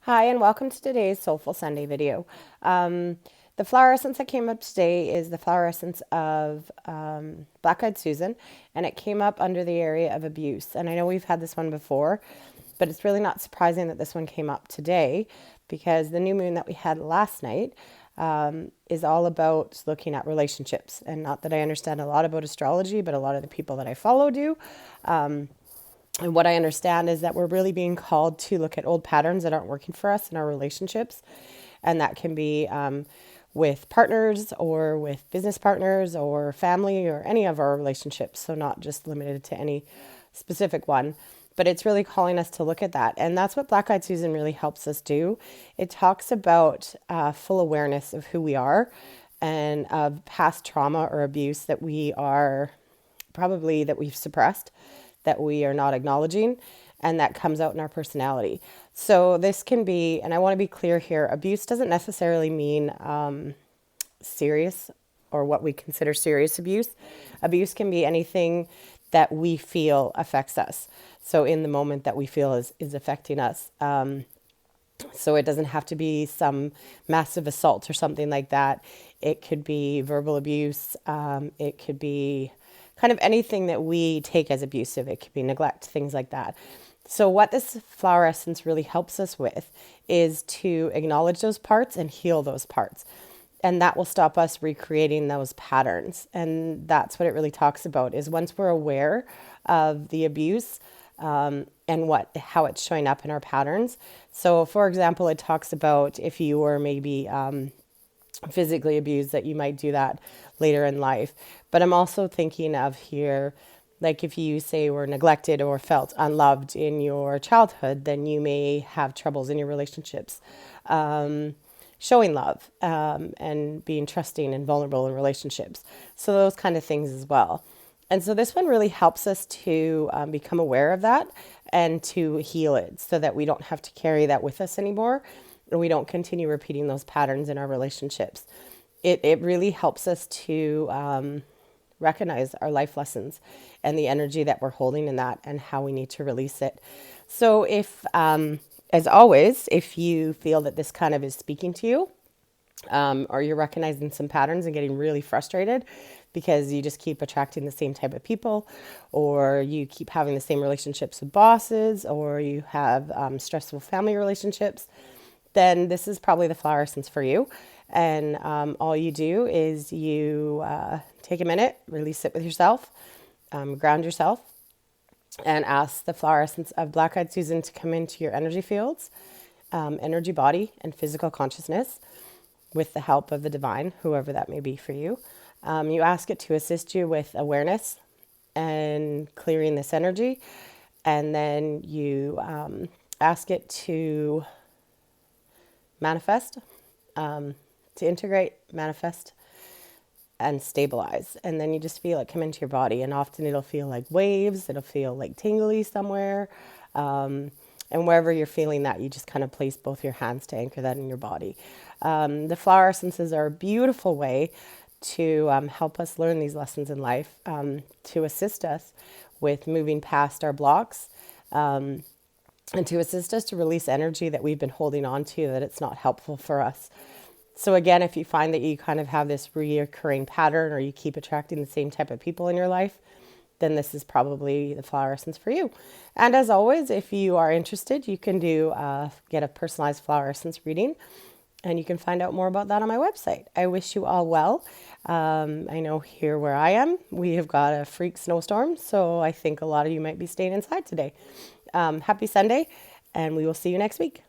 Hi, and welcome to today's Soulful Sunday video. The flower essence that came up today is the flower essence of Black Eyed Susan, and it came up under the area of abuse. And I know we've had this one before, but it's really not surprising that this one came up today because the new moon that we had last night is all about looking at relationships. And not that I understand a lot about astrology, but a lot of the people that I follow do. And what I understand is that we're really being called to look at old patterns that aren't working for us in our relationships. And that can be with partners or with business partners or family or any of our relationships. So, not just limited to any specific one, but it's really calling us to look at that. And that's what Black Eyed Susan really helps us do. It talks about full awareness of who we are and of past trauma or abuse that we are probably that we've suppressed, that we are not acknowledging, and that comes out in our personality. So this can be, and I want to be clear here, abuse doesn't necessarily mean serious or what we consider serious abuse. Abuse can be anything that we feel affects us. So in the moment that we feel is affecting us. So it doesn't have to be some massive assault or something like that. It could be verbal abuse. It could be kind of anything that we take as abusive. It could be neglect, things like that. So what this flower essence really helps us with is to acknowledge those parts and heal those parts. And that will stop us recreating those patterns. And that's what it really talks about is once we're aware of the abuse, and how it's showing up in our patterns. So for example, it talks about if you were maybe physically abused, that you might do that later in life. But I'm also thinking of here, like if you say were neglected or felt unloved in your childhood, then you may have troubles in your relationships. Showing love and being trusting and vulnerable in relationships. So those kind of things as well. And so this one really helps us to become aware of that and to heal it so that we don't have to carry that with us anymore and we don't continue repeating those patterns in our relationships. It really helps us to recognize our life lessons and the energy that we're holding in that and how we need to release it. So if, as always, if you feel that this kind of is speaking to you, or you're recognizing some patterns and getting really frustrated because you just keep attracting the same type of people, or you keep having the same relationships with bosses, or you have stressful family relationships, then this is probably the flower essence for you. And all you do is you take a minute, release it with yourself, ground yourself, and ask the flower essence of Black Eyed Susan to come into your energy fields, energy body, and physical consciousness with the help of the divine, whoever that may be for you. You ask it to assist you with awareness and clearing this energy. And then you ask it to manifest, to integrate, manifest, and stabilize. And then you just feel it come into your body. And often it'll feel like waves, it'll feel like tingly somewhere. And wherever you're feeling that, you just kind of place both your hands to anchor that in your body. The flower essences are a beautiful way to help us learn these lessons in life, to assist us with moving past our blocks, and to assist us to release energy that we've been holding on to, that it's not helpful for us. So again, if you find that you kind of have this reoccurring pattern or you keep attracting the same type of people in your life, then this is probably the flower essence for you. And as always, if you are interested, you can get a personalized flower essence reading, and you can find out more about that on my website. I wish you all well. I know here where I am, we have got a freak snowstorm, so I think a lot of you might be staying inside today. Happy Sunday, and we will see you next week.